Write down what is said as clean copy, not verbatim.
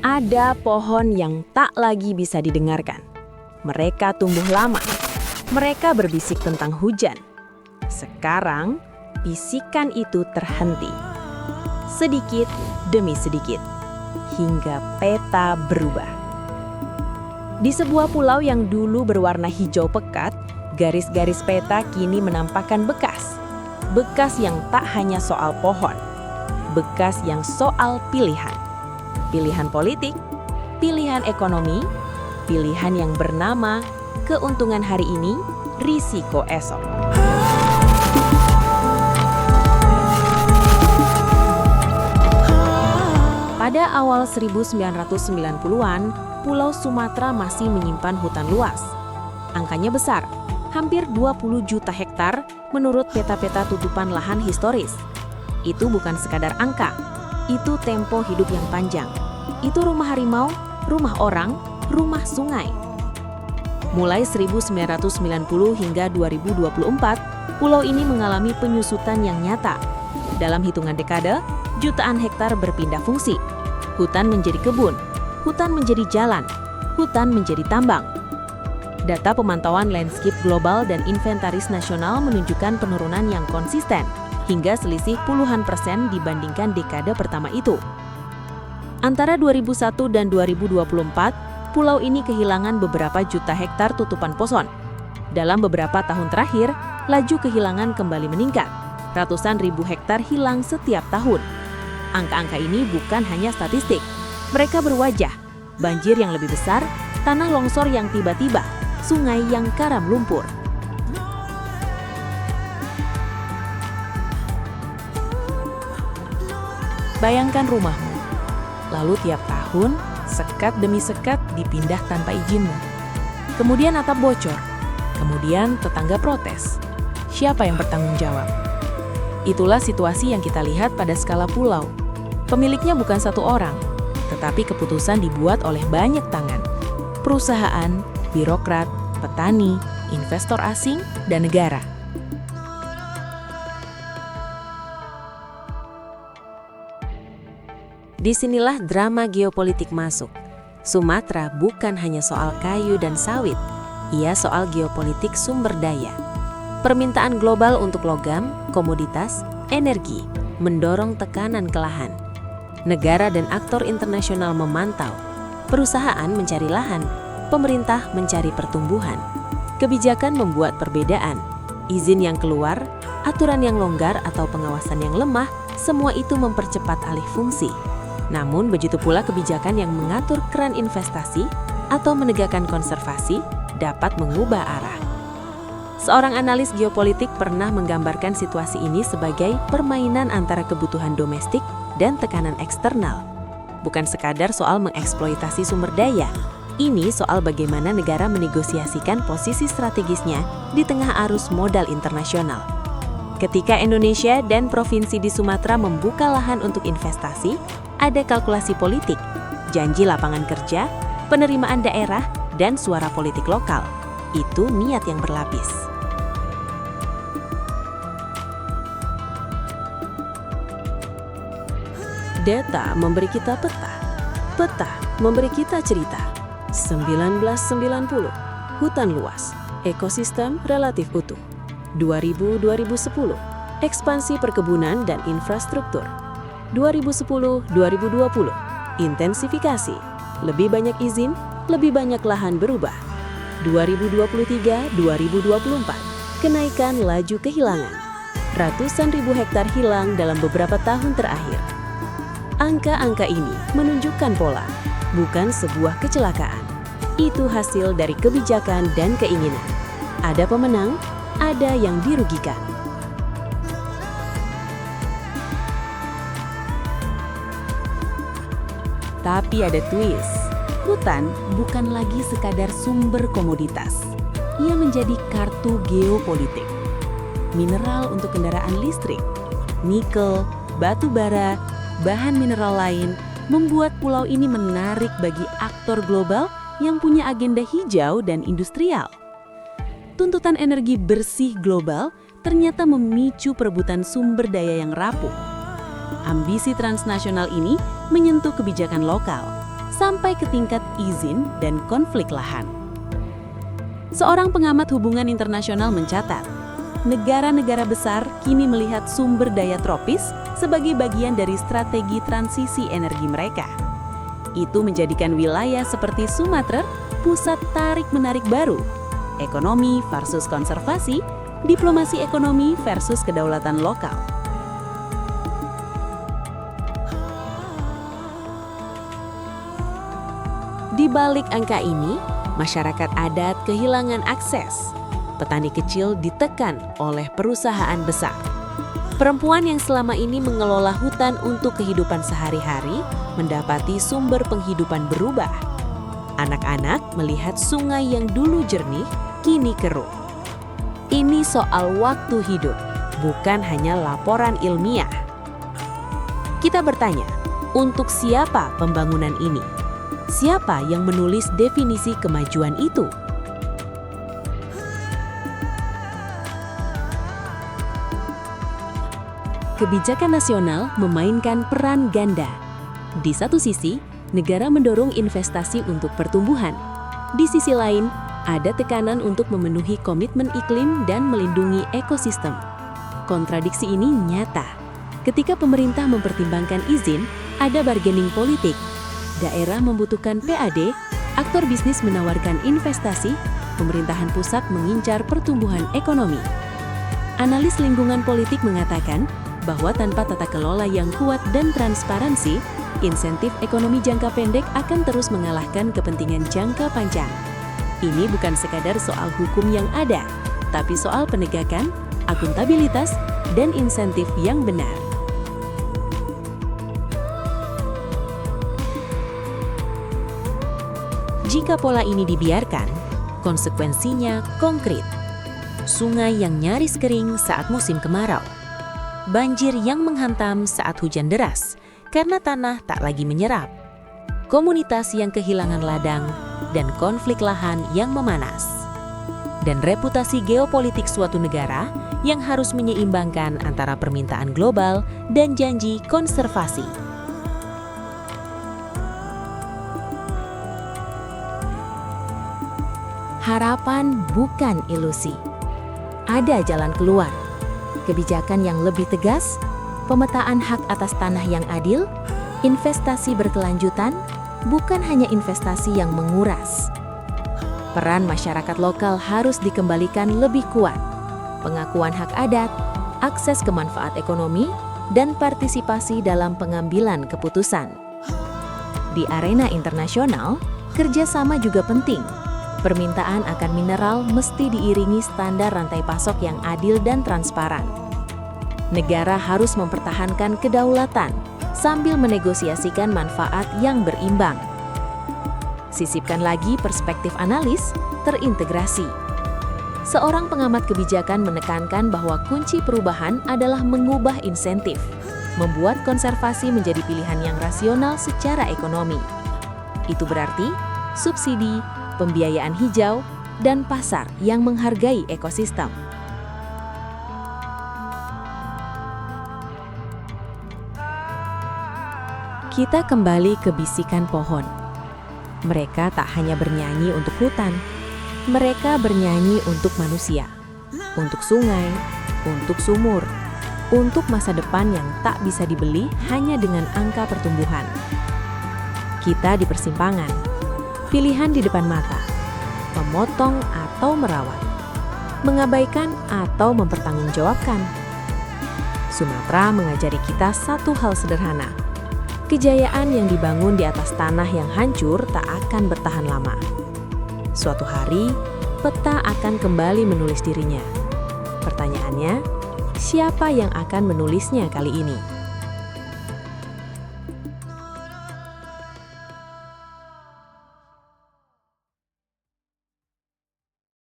Ada pohon yang tak lagi bisa didengarkan. Mereka tumbuh lama. Mereka berbisik tentang hujan. Sekarang, bisikan itu terhenti. Sedikit demi sedikit, hingga peta berubah. Di sebuah pulau yang dulu berwarna hijau pekat, garis-garis peta kini menampakkan bekas. Bekas yang tak hanya soal pohon, bekas yang soal pilihan. Pilihan politik, pilihan ekonomi, pilihan yang bernama keuntungan hari ini, risiko esok. Pada awal 1990-an, Pulau Sumatera masih menyimpan hutan luas. Angkanya besar, hampir 20 juta hektar menurut peta-peta tutupan lahan historis. Itu bukan sekadar angka, itu tempo hidup yang panjang. Itu rumah harimau, rumah orang, rumah sungai. Mulai 1990 hingga 2024, pulau ini mengalami penyusutan yang nyata. Dalam hitungan dekade, jutaan hektar berpindah fungsi. Hutan menjadi kebun, hutan menjadi jalan, hutan menjadi tambang. Data pemantauan landscape global dan inventaris nasional menunjukkan penurunan yang konsisten, hingga selisih puluhan persen dibandingkan dekade pertama itu. Antara 2001 dan 2024, pulau ini kehilangan beberapa juta hektar tutupan poson. Dalam beberapa tahun terakhir, laju kehilangan kembali meningkat. Ratusan ribu hektar hilang setiap tahun. Angka-angka ini bukan hanya statistik. Mereka berwajah, banjir yang lebih besar, tanah longsor yang tiba-tiba, sungai yang karam lumpur. Bayangkan rumahmu, lalu tiap tahun, sekat demi sekat dipindah tanpa izinmu. Kemudian atap bocor, kemudian tetangga protes. Siapa yang bertanggung jawab? Itulah situasi yang kita lihat pada skala pulau. Pemiliknya bukan satu orang, tetapi keputusan dibuat oleh banyak tangan. Perusahaan, birokrat, petani, investor asing, dan negara. Disinilah drama geopolitik masuk. Sumatera bukan hanya soal kayu dan sawit, ia soal geopolitik sumber daya. Permintaan global untuk logam, komoditas, energi mendorong tekanan ke lahan. Negara dan aktor internasional memantau. Perusahaan mencari lahan, pemerintah mencari pertumbuhan. Kebijakan membuat perbedaan. Izin yang keluar, aturan yang longgar atau pengawasan yang lemah, semua itu mempercepat alih fungsi. Namun begitu pula kebijakan yang mengatur keran investasi atau menegakkan konservasi dapat mengubah arah. Seorang analis geopolitik pernah menggambarkan situasi ini sebagai permainan antara kebutuhan domestik dan tekanan eksternal. Bukan sekadar soal mengeksploitasi sumber daya, ini soal bagaimana negara menegosiasikan posisi strategisnya di tengah arus modal internasional. Ketika Indonesia dan provinsi di Sumatera membuka lahan untuk investasi, ada kalkulasi politik, janji lapangan kerja, penerimaan daerah, dan suara politik lokal. Itu niat yang berlapis. Data memberi kita peta. Peta memberi kita cerita. 1990, hutan luas, ekosistem relatif utuh. 2000-2010, ekspansi perkebunan dan infrastruktur. 2010-2020, intensifikasi, lebih banyak izin, lebih banyak lahan berubah. 2023-2024, kenaikan laju kehilangan. Ratusan ribu hektar hilang dalam beberapa tahun terakhir. Angka-angka ini menunjukkan pola, bukan sebuah kecelakaan. Itu hasil dari kebijakan dan keinginan. Ada pemenang, ada yang dirugikan. Tapi ada twist. Hutan bukan lagi sekadar sumber komoditas. Ia menjadi kartu geopolitik. Mineral untuk kendaraan listrik, nikel, batu bara, bahan mineral lain membuat pulau ini menarik bagi aktor global yang punya agenda hijau dan industrial. Tuntutan energi bersih global ternyata memicu perebutan sumber daya yang rapuh. Ambisi transnasional ini menyentuh kebijakan lokal. sampai ke tingkat izin dan konflik lahan. Seorang pengamat hubungan internasional mencatat, negara-negara besar kini melihat sumber daya tropis sebagai bagian dari strategi transisi energi mereka. Itu menjadikan wilayah seperti Sumatera pusat tarik-menarik baru, ekonomi versus konservasi, diplomasi ekonomi versus kedaulatan lokal. Di balik angka ini, masyarakat adat kehilangan akses. Petani kecil ditekan oleh perusahaan besar. Perempuan yang selama ini mengelola hutan untuk kehidupan sehari-hari mendapati sumber penghidupan berubah. Anak-anak melihat sungai yang dulu jernih kini keruh. Ini soal waktu hidup, bukan hanya laporan ilmiah. Kita bertanya, untuk siapa pembangunan ini? Siapa yang menulis definisi kemajuan itu? Kebijakan nasional memainkan peran ganda. Di satu sisi, negara mendorong investasi untuk pertumbuhan. Di sisi lain, ada tekanan untuk memenuhi komitmen iklim dan melindungi ekosistem. Kontradiksi ini nyata. Ketika pemerintah mempertimbangkan izin, ada bargaining politik. Daerah membutuhkan PAD, aktor bisnis menawarkan investasi, pemerintahan pusat mengincar pertumbuhan ekonomi. Analis lingkungan politik mengatakan bahwa tanpa tata kelola yang kuat dan transparansi, insentif ekonomi jangka pendek akan terus mengalahkan kepentingan jangka panjang. Ini bukan sekadar soal hukum yang ada, tapi soal penegakan, akuntabilitas, dan insentif yang benar. Jika pola ini dibiarkan, konsekuensinya konkret. Sungai yang nyaris kering saat musim kemarau. Banjir yang menghantam saat hujan deras karena tanah tak lagi menyerap. Komunitas yang kehilangan ladang dan konflik lahan yang memanas. Dan reputasi geopolitik suatu negara yang harus menyeimbangkan antara permintaan global dan janji konservasi. Harapan bukan ilusi. Ada jalan keluar. Kebijakan yang lebih tegas, pemetaan hak atas tanah yang adil, investasi berkelanjutan, bukan hanya investasi yang menguras. Peran masyarakat lokal harus dikembalikan lebih kuat. Pengakuan hak adat, akses ke manfaat ekonomi, dan partisipasi dalam pengambilan keputusan. Di arena internasional, kerjasama juga penting. Permintaan akan mineral mesti diiringi standar rantai pasok yang adil dan transparan. Negara harus mempertahankan kedaulatan sambil menegosiasikan manfaat yang berimbang. Sisipkan lagi perspektif analis terintegrasi. Seorang pengamat kebijakan menekankan bahwa kunci perubahan adalah mengubah insentif, membuat konservasi menjadi pilihan yang rasional secara ekonomi. Itu berarti subsidi, pembiayaan hijau, dan pasar yang menghargai ekosistem. Kita kembali ke bisikan pohon. Mereka tak hanya bernyanyi untuk hutan, mereka bernyanyi untuk manusia, untuk sungai, untuk sumur, untuk masa depan yang tak bisa dibeli hanya dengan angka pertumbuhan. Kita di persimpangan. Pilihan di depan mata, memotong atau merawat, mengabaikan atau mempertanggungjawabkan. Sumatera mengajari kita satu hal sederhana. Kejayaan yang dibangun di atas tanah yang hancur tak akan bertahan lama. Suatu hari, peta akan kembali menulis dirinya. Pertanyaannya, siapa yang akan menulisnya kali ini?